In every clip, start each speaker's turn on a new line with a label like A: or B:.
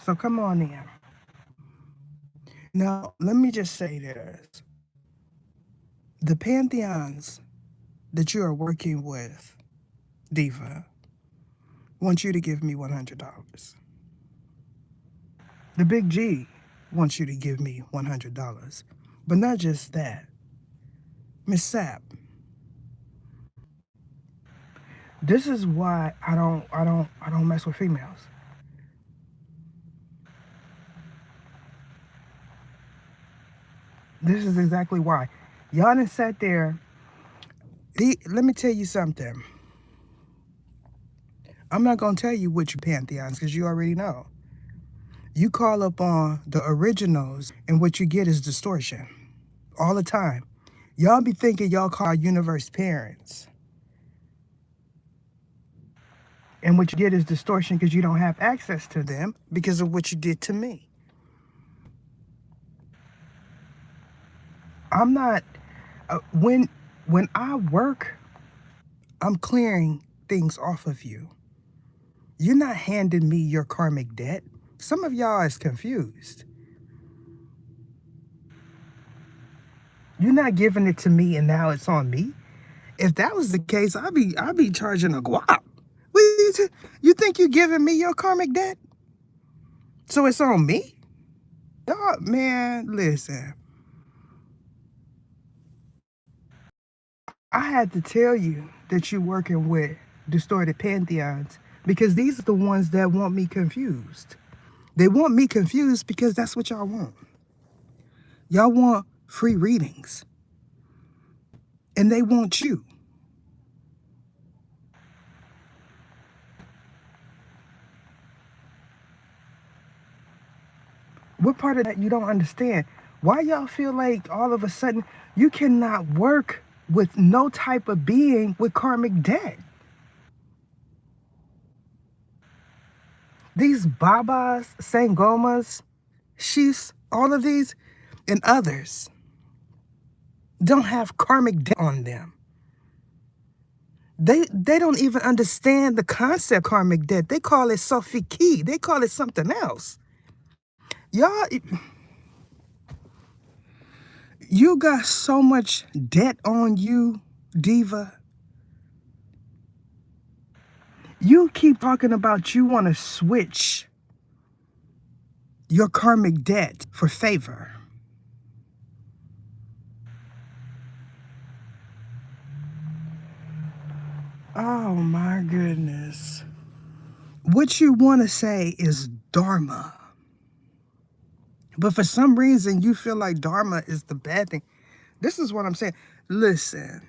A: So come on in. Now, let me just say this. The pantheons that you are working with, Diva, want you to give me $100. The Big G wants you to give me $100. But not just that. Miss Sap, this is why I don't mess with females. This is exactly why. Y'all done sat there. Let me tell you something. I'm not gonna tell you which pantheons because you already know. You call up on the originals and what you get is distortion. All the time. Y'all be thinking y'all call universe parents. And what you get is distortion because you don't have access to them because of what you did to me. I'm not when I work, I'm clearing things off of you. You're not handing me your karmic debt. Some of y'all is confused. You're not giving it to me and now it's on me. If that was the case, I'd be charging a guap. You think you're giving me your karmic debt? So it's on me? Dog, man, listen. I had to tell you that you're working with distorted pantheons because these are the ones that want me confused. They want me confused because that's what y'all want. Y'all want free readings. And they want you. What part of that you don't understand? Why y'all feel like all of a sudden you cannot work with no type of being with karmic debt? These Babas, Sangomas, Shifs, all of these and others don't have karmic debt on them. They don't even understand the concept karmic debt. They call it sofiki. They call it something else. Y'all, you got so much debt on you, Diva. You keep talking about you want to switch your karmic debt for favor. Oh my goodness. What you want to say is dharma. But for some reason, you feel like dharma is the bad thing. This is what I'm saying. Listen,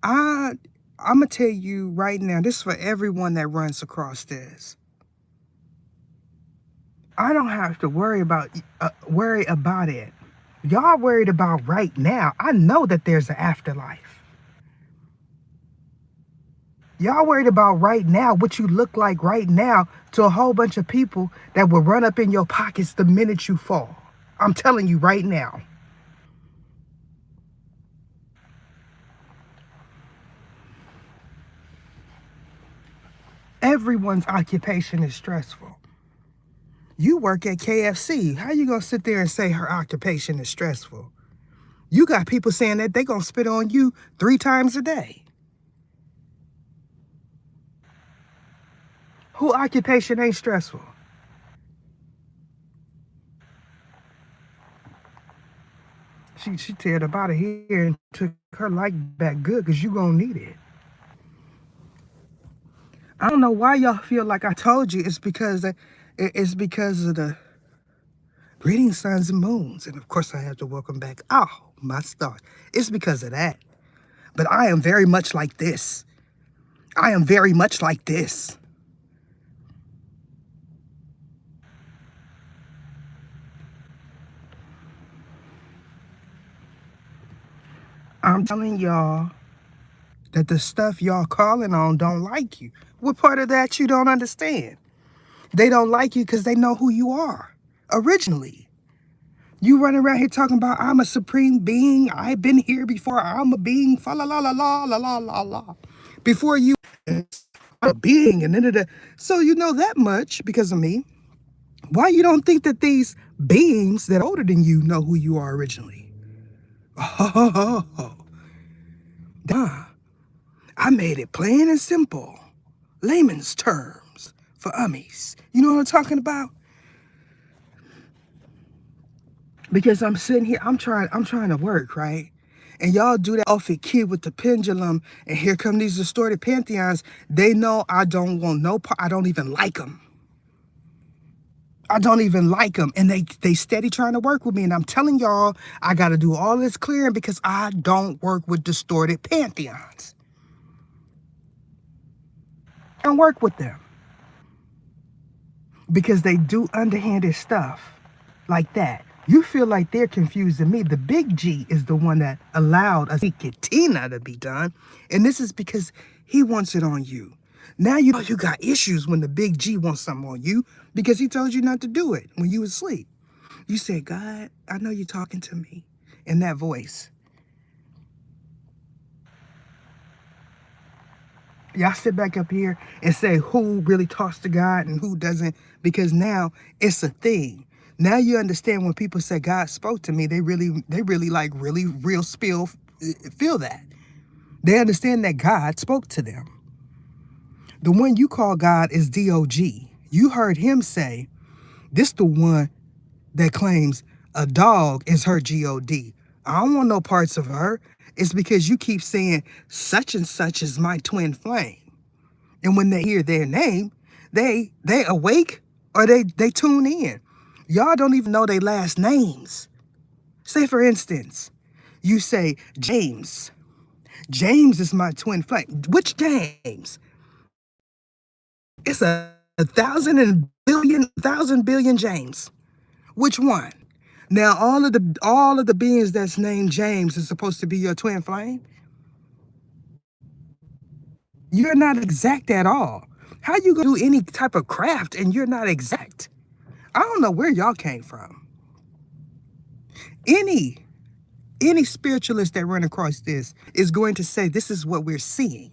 A: I'm going to tell you right now, this is for everyone that runs across this. I don't have to worry about it. Y'all worried about right now. I know that there's an afterlife. Y'all worried about right now, what you look like right now to a whole bunch of people that will run up in your pockets the minute you fall. I'm telling you right now. Everyone's occupation is stressful. You work at KFC. How you gonna sit there and say her occupation is stressful? You got people saying that they gonna spit on you 3 times a day. Who occupation ain't stressful? She teared up out of here and took her life back good because you gonna need it. I don't know why y'all feel like I told you. It's because of the reading suns and moons. And of course I have to welcome back. Oh, my stars. It's because of that. But I am very much like this. I am very much like this. I'm telling y'all that the stuff y'all calling on don't like you. What part of that you don't understand? They don't like you because they know who you are originally. You running around here talking about I'm a supreme being. I've been here before. I'm a being. Fa la la la la la la la la. Before you a being and so you know that much because of me. Why you don't think that these beings that are older than you know who you are originally? Oh, duh. I made it plain and simple. Layman's terms for ummies. You know what I'm talking about? Because I'm sitting here, I'm trying to work, right? And y'all do that outfit kid with the pendulum, and here come these distorted pantheons. They know I don't want no part. I don't even like them. I don't even like them, and they steady trying to work with me. And I'm telling y'all, I got to do all this clearing because I don't work with distorted pantheons. I don't work with them because they do underhanded stuff like that. You feel like they're confusing me. The big G is the one that allowed a Tina to be done. And this is because he wants it on you. Now you know you got issues when the big G wants something on you because he told you not to do it when you was asleep. You said, God, I know you're talking to me in that voice. Y'all sit back up here and say who really talks to God and who doesn't, because now it's a thing. Now you understand when people say God spoke to me, they really like really real feel that. They understand that God spoke to them. The one you call God is D-O-G. You heard him say, this the one that claims a dog is her G-O-D. I don't want no parts of her. It's because you keep saying such and such is my twin flame. And when they hear their name, they awake or they tune in. Y'all don't even know their last names. Say, for instance, you say, James. James is my twin flame. Which James? It's a thousand billion James. Which one? Now all of the beings that's named James is supposed to be your twin flame. You're not exact at all. How you gonna do any type of craft and you're not exact? I don't know where y'all came from. Any spiritualist that run across this is going to say this is what we're seeing.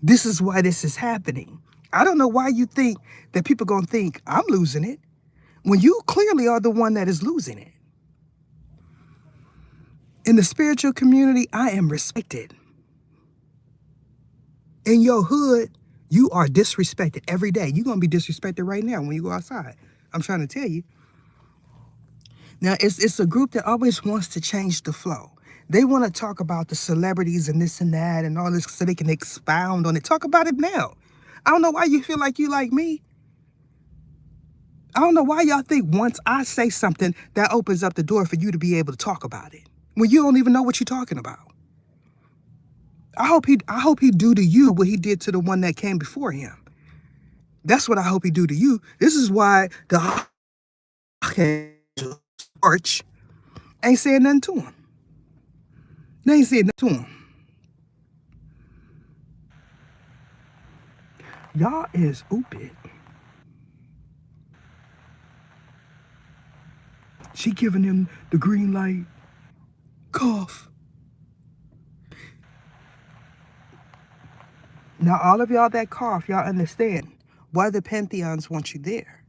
A: This is why this is happening. I don't know why you think that people gonna think I'm losing it when you clearly are the one that is losing it. In the spiritual community, I am respected. In your hood, you are disrespected every day. You're gonna be disrespected right now when you go outside. I'm trying to tell you. Now, it's a group that always wants to change the flow. They want to talk about the celebrities and this and that and all this so they can expound on it. Talk about it now. I don't know why you feel like you like me. I don't know why y'all think once I say something, that opens up the door for you to be able to talk about it when you don't even know what you're talking about. I hope he do to you what he did to the one that came before him. That's what I hope he do to you. This is why the church ain't saying nothing to him. They ain't saying nothing to him. Y'all is ooped. She giving him the green light. Cough. Now, all of y'all that cough, y'all understand why the pantheons want you there.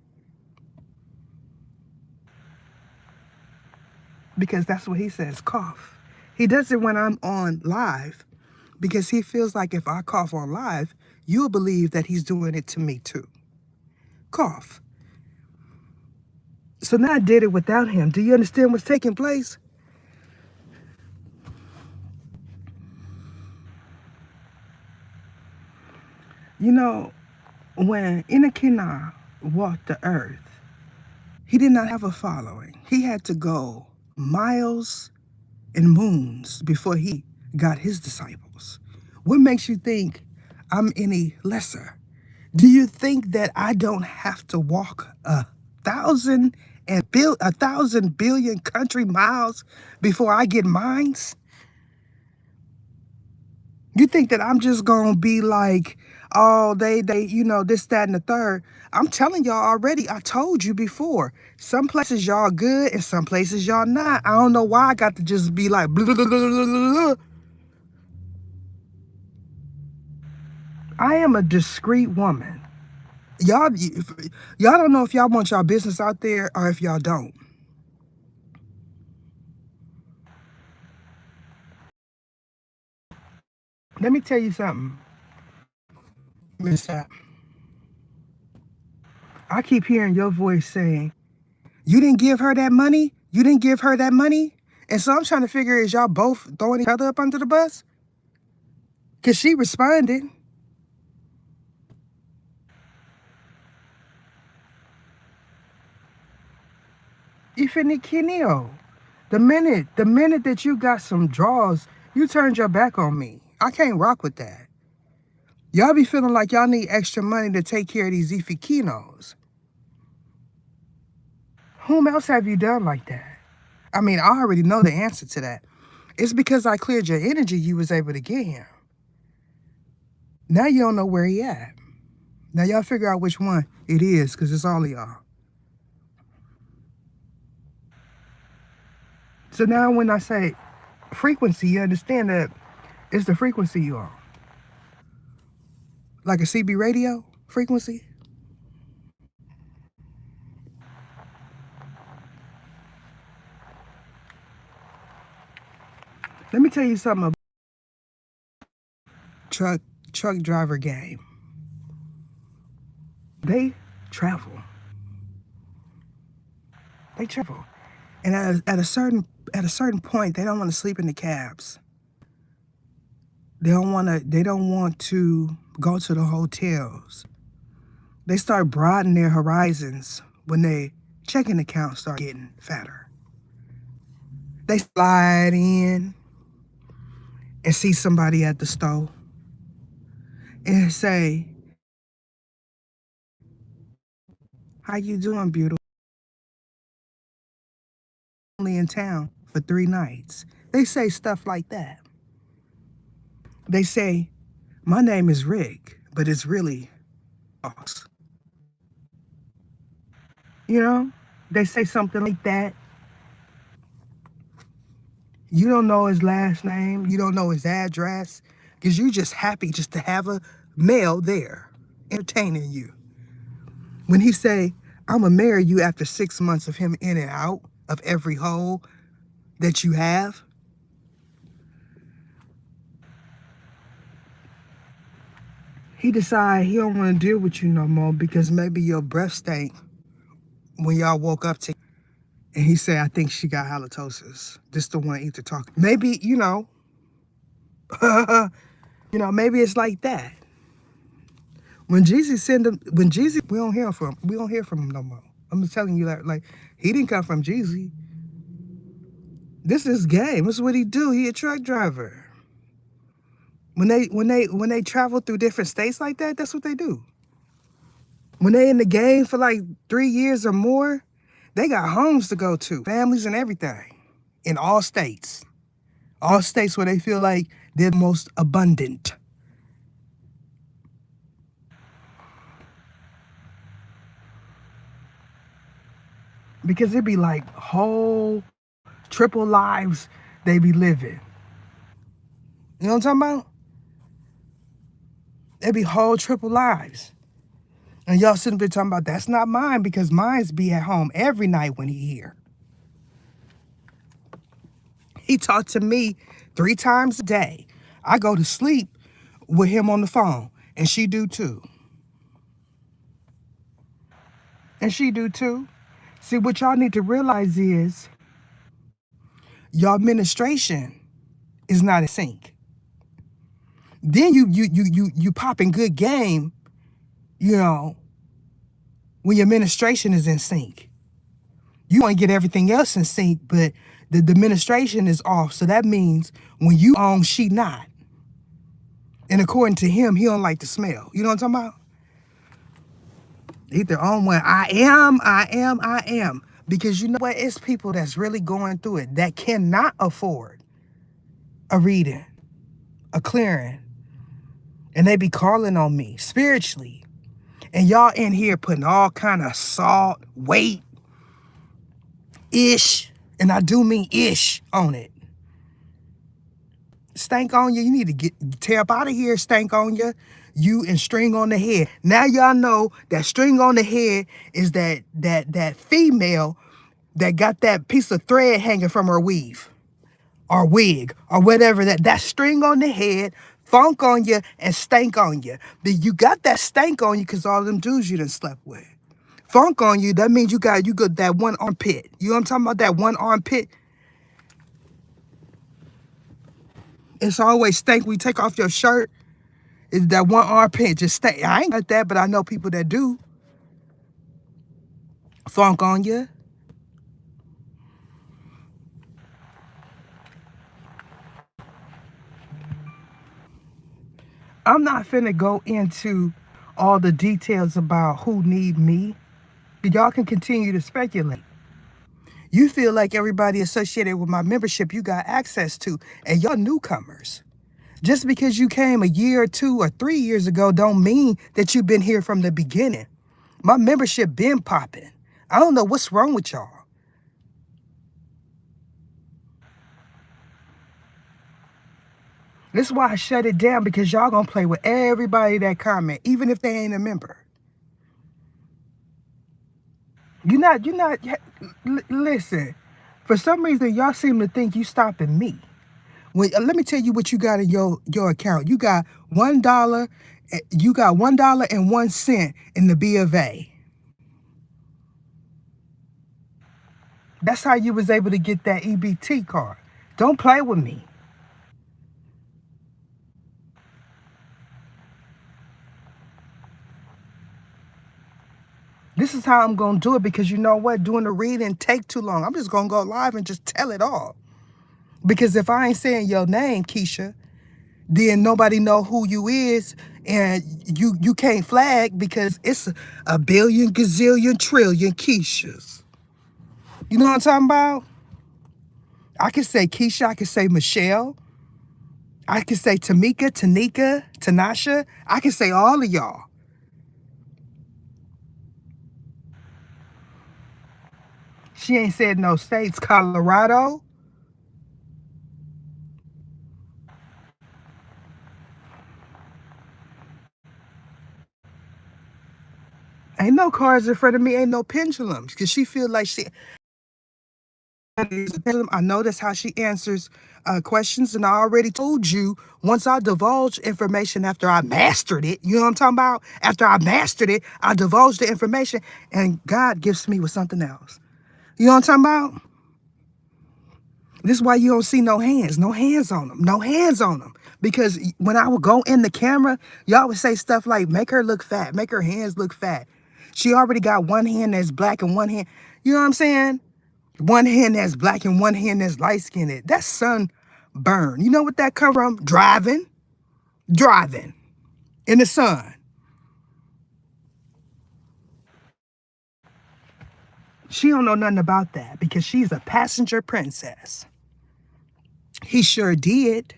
A: Because that's what he says, cough. He does it when I'm on live because he feels like if I cough on live, you'll believe that he's doing it to me too. Cough. So now I did it without him. Do you understand what's taking place? You know, when Inakina walked the earth, he did not have a following. He had to go miles and moons before he got his disciples. What makes you think I'm any lesser? Do you think that I don't have to walk 1,000 billion country miles before I get mines? You think that I'm just gonna be like, oh, they, this, that, and the third. I'm telling y'all already, I told you before. Some places y'all good and some places y'all not. I don't know why I got to just be like, blah, blah, blah, blah, blah, blah. I am a discreet woman. Y'all, y'all don't know if y'all want y'all business out there or if y'all don't. Let me tell you something, Miss Sapp. I keep hearing your voice saying, you didn't give her that money? You didn't give her that money? And so I'm trying to figure, is y'all both throwing each other up under the bus? Because she responded. Ifinikinio. The minute that you got some draws, you turned your back on me. I can't rock with that. Y'all be feeling like y'all need extra money to take care of these Ifikinos. Whom else have you done like that? I mean, I already know the answer to that. It's because I cleared your energy, you was able to get him. Now you don't know where he at. Now y'all figure out which one it is, because it's all of y'all. So now when I say frequency, you understand that it's the frequency you are. Like a CB radio frequency. Let me tell you something about truck driver game. They travel. They travel. And at a certain point, they don't want to sleep in the cabs. They don't want to go to the hotels. They start broadening their horizons when their checking accounts start getting fatter. They slide in and see somebody at the store and say, how you doing, beautiful? Only in town for 3 nights. They say stuff like that. They say, my name is Rick, but it's really Boss. You know, they say something like that. You don't know his last name. You don't know his address because you're just happy just to have a male there entertaining you. When he say, I'm going to marry you after 6 months of him in and out of every hole that you have, he decide he don't want to deal with you no more because maybe your breath stank when y'all woke up together. And he said, I think she got halitosis. This the one eat the talk. Maybe, maybe it's like that. When Jesus send him, we don't hear from him no more. I'm just telling you that, like, he didn't come from Jesus. This is game. This is what he do. He a truck driver. When they travel through different states like that, that's what they do. When they in the game for like 3 years or more, they got homes to go to, families and everything, in all states where they feel like they're most abundant. Because it'd be like whole triple lives they be living. You know what I'm talking about? It'd be whole triple lives. And y'all sitting there talking about, that's not mine because mine's be at home every night when he here. He talked to me 3 times a day. I go to sleep with him on the phone, and she do too. And she do too. See, what y'all need to realize is your administration is not in sync. Then you popping good game, when your administration is in sync. You want to get everything else in sync, but the administration is off. So that means when you own, she not. And according to him, he don't like the smell. You know what I'm talking about? He their own one. I am. Because you know what? It's people that's really going through it that cannot afford a reading, a clearing. And they be calling on me spiritually. And y'all in here putting all kind of salt, weight, ish, and I do mean ish on it. Stank on you. You need to tear up out of here, stank on you. you and string on the head. Now y'all know that string on the head is that female that got that piece of thread hanging from her weave or wig or whatever, that string on the head, funk on you and stank on you. But you got that stank on you because all them dudes you done slept with. Funk on you, that means you got that one armpit. You know what I'm talking about? That one armpit. It's always stank when you take off your shirt. It's that one armpit just stank. I ain't got that, but I know people that do. Funk on you. I'm not finna go into all the details about who need me. Y'all can continue to speculate. You feel like everybody associated with my membership you got access to, and y'all newcomers. Just because you came a year or 2 or 3 years ago don't mean that you've been here from the beginning. My membership been popping. I don't know what's wrong with y'all. This is why I shut it down, because y'all gonna play with everybody that comment, even if they ain't a member. Listen, for some reason, y'all seem to think you stopping me. Let me tell you what you got in your account. You got $1, you got $1.01 in the B of A. That's how you was able to get that EBT card. Don't play with me. This is how I'm going to do it, because you know what? Doing the reading take too long. I'm just going to go live and just tell it all. Because if I ain't saying your name, Keisha, then nobody know who you is, and you can't flag because it's a billion, gazillion, trillion Keishas. You know what I'm talking about? I can say Keisha, I can say Michelle, I can say Tamika, Tanika, Tanasha. I can say all of y'all. She ain't said no states. Colorado. Ain't no cards in front of me. Ain't no pendulums. Because she feel like she is a pendulum. I know that's how she answers questions. And I already told you, once I divulge information after I mastered it, you know what I'm talking about? After I mastered it, I divulged the information and God gifts me with something else. You know what I'm talking about? This is why you don't see no hands. No hands on them. No hands on them. Because when I would go in the camera, y'all would say stuff like, make her look fat. Make her hands look fat. She already got one hand that's black and one hand. You know what I'm saying? One hand that's black and one hand that's light-skinned. That's sunburn. You know what that come from? Driving. Driving. In the sun. She don't know nothing about that because she's a passenger princess. He sure did.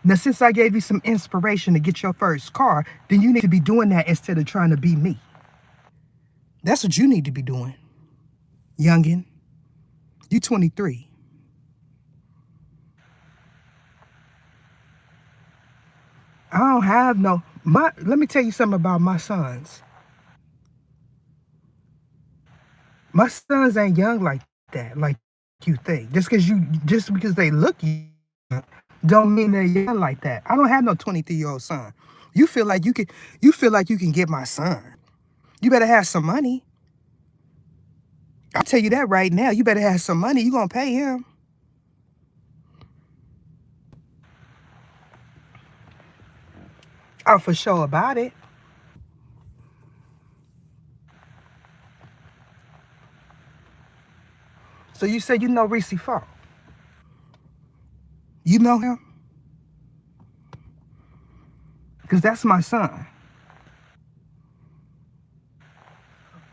A: Now, since I gave you some inspiration to get your first car, then you need to be doing that instead of trying to be me. That's what you need to be doing, youngin. You 23. I don't have no, let me tell you something about my sons. My sons ain't young like that, like you think. Just because they look young, don't mean they're young like that. I don't have no 23-year-old son. You feel like you can get my son. You better have some money. I'll tell you that right now. You better have some money. You gonna pay him. I'm for sure about it. So you said you know Reese Falk. You know him? Because that's my son.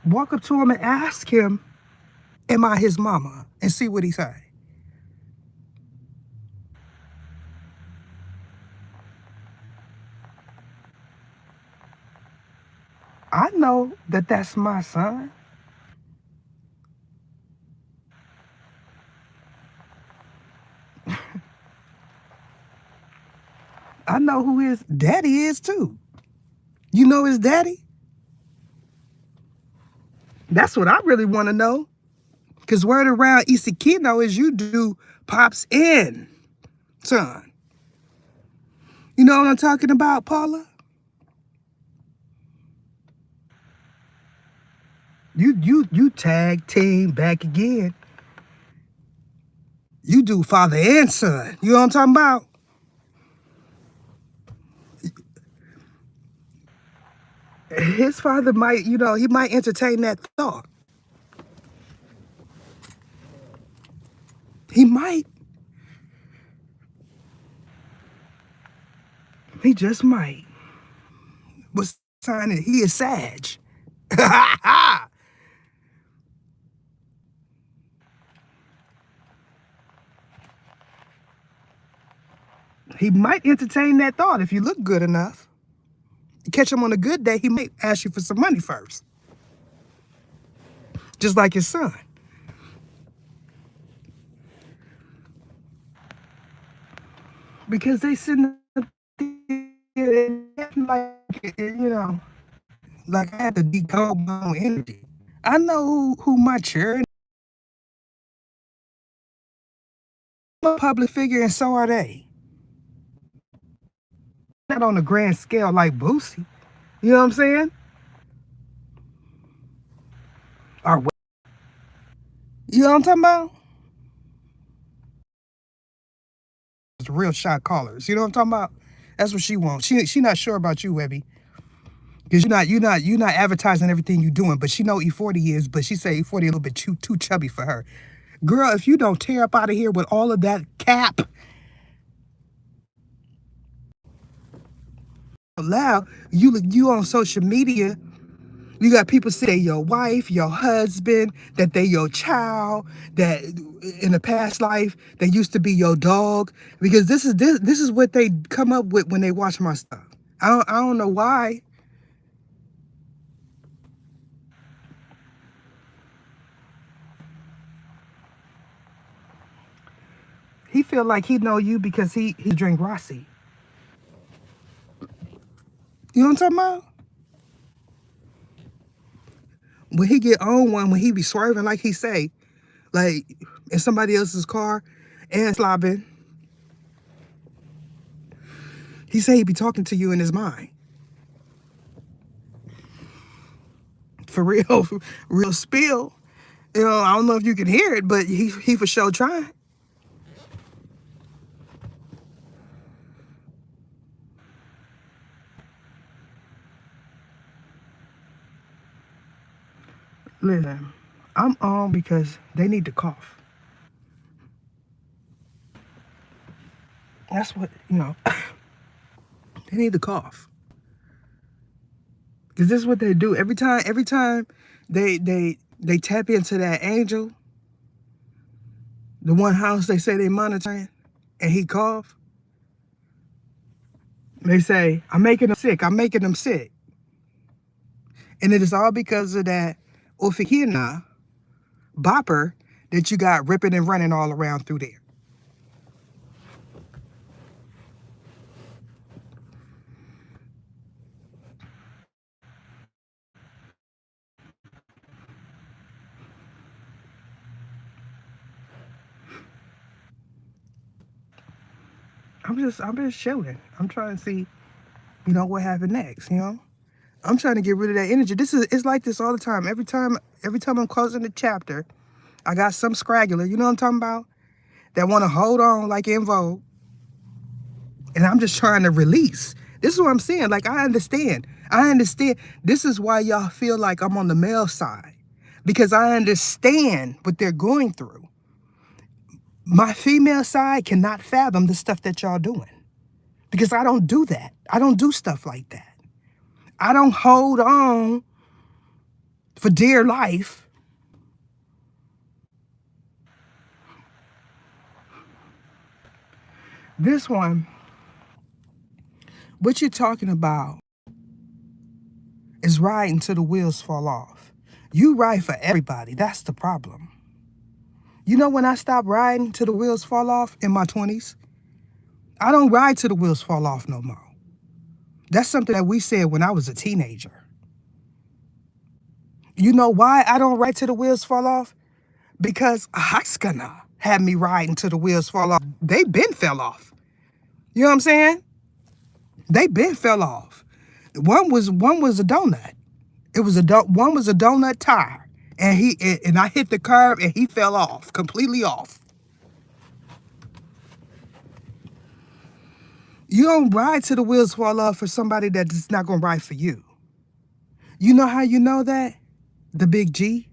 A: Walk up to him and ask him, am I his mama? And see what he say. I know that that's my son. I know who his daddy is too. You know his daddy? That's what I really want to know. Because word around Isikino is you do pops and son. You know what I'm talking about, Paula? You tag team back again. You do father and son. You know what I'm talking about? His father might, he might entertain that thought. He might. He just might. What sign is he? Is Sag. He might entertain that thought if you look good enough. You catch him on a good day, he might ask you for some money first. Just like his son. Because they sitting there like, like I had to decode my own energy. I know who my chair. I'm a public figure and so are they. Not on a grand scale like Boosie. You know what I'm saying? Or you know what I'm talking about? It's real shot callers. You know what I'm talking about? That's what she wants. She not sure about you, Webby. Because you're not advertising everything you're doing, but she know E40 is, but she say E40 a little bit too chubby for her. Girl, if you don't tear up out of here with all of that cap loud, you on social media, you got people say your wife, your husband, that they your child, that in a past life they used to be your dog. Because this is what they come up with when they watch my stuff. I don't know why. He feel like he know you because he drink Rossi. You know what I'm talking about? When he get on one, when he be swerving like he say, like in somebody else's car and slobbing, he say he be talking to you in his mind. For real, real spill. I don't know if you can hear it, but he for sure trying. Listen, I'm on because they need to cough. That's what, they need to cough. Because this is what they do. Every time they tap into that angel, the one house they say they monitoring, and he cough, they say, I'm making them sick. I'm making them sick. And it is all because of that Ofikina bopper that you got ripping and running all around through there. I'm just chilling. I'm trying to see, what happened next. I'm trying to get rid of that energy. It's like this all the time. Every time I'm closing the chapter, I got some scraggler, you know what I'm talking about? That want to hold on like in Vogue. And I'm just trying to release. This is what I'm saying. Like, I understand. This is why y'all feel like I'm on the male side. Because I understand what they're going through. My female side cannot fathom the stuff that y'all doing. Because I don't do that. I don't do stuff like that. I don't hold on for dear life. This one, what you're talking about is riding till the wheels fall off. You ride for everybody. That's the problem. You know when I stopped riding till the wheels fall off in my 20s? I don't ride till the wheels fall off no more. That's something that we said when I was a teenager. You know why I don't ride till the wheels fall off? Because Haskana had me riding till the wheels fall off. They been fell off. You know what I'm saying? They been fell off. One was a donut. One was a donut tire, and I hit the curb and he fell off, completely off. You don't ride till the wheels fall off for somebody that's not gonna ride for you. You know how you know that? The big G?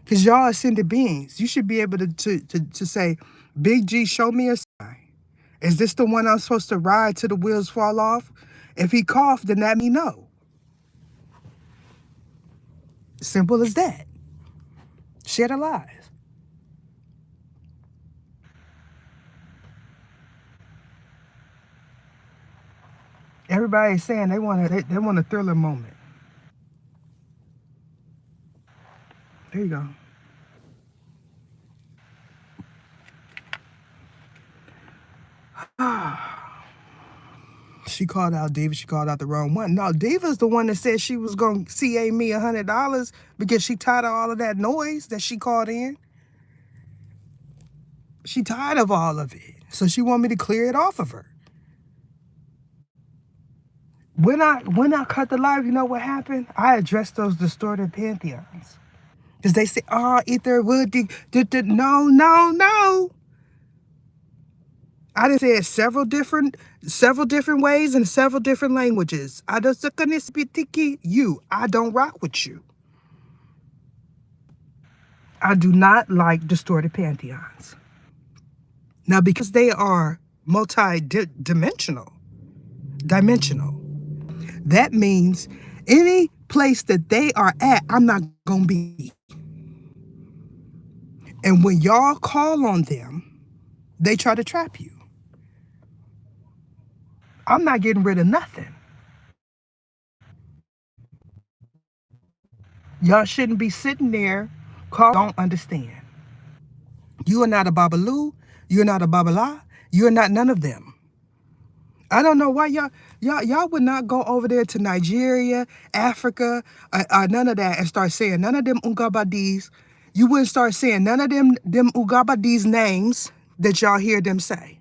A: Because y'all ascended beings. You should be able to say, Big G, show me a sign. Is this the one I'm supposed to ride till the wheels fall off? If he coughed, then let me know. Simple as that. Share the lies. Everybody's saying they want a thriller moment. There you go. She called out Diva. She called out the wrong one. No, Diva's the one that said she was going to CA me $100 because she tired of all of that noise that she called in. She tired of all of it. So she want me to clear it off of her. When I cut the live, you know what happened? I addressed those distorted pantheons. Because they say, oh, ether would no. I done said several different ways in several different languages. I don't rock with you. I do not like distorted pantheons. Now, because they are dimensional, that means any place that they are at, I'm not going to be. And when y'all call on them, they try to trap you. I'm not getting rid of nothing. Y'all shouldn't be sitting there don't understand. You are not a Babalu. You're not a Babala. You're not none of them. I don't know why y'all would not go over there to Nigeria, Africa, none of that and start saying none of them Ungabadis. You wouldn't start saying none of them Ungabadis names that y'all hear them say.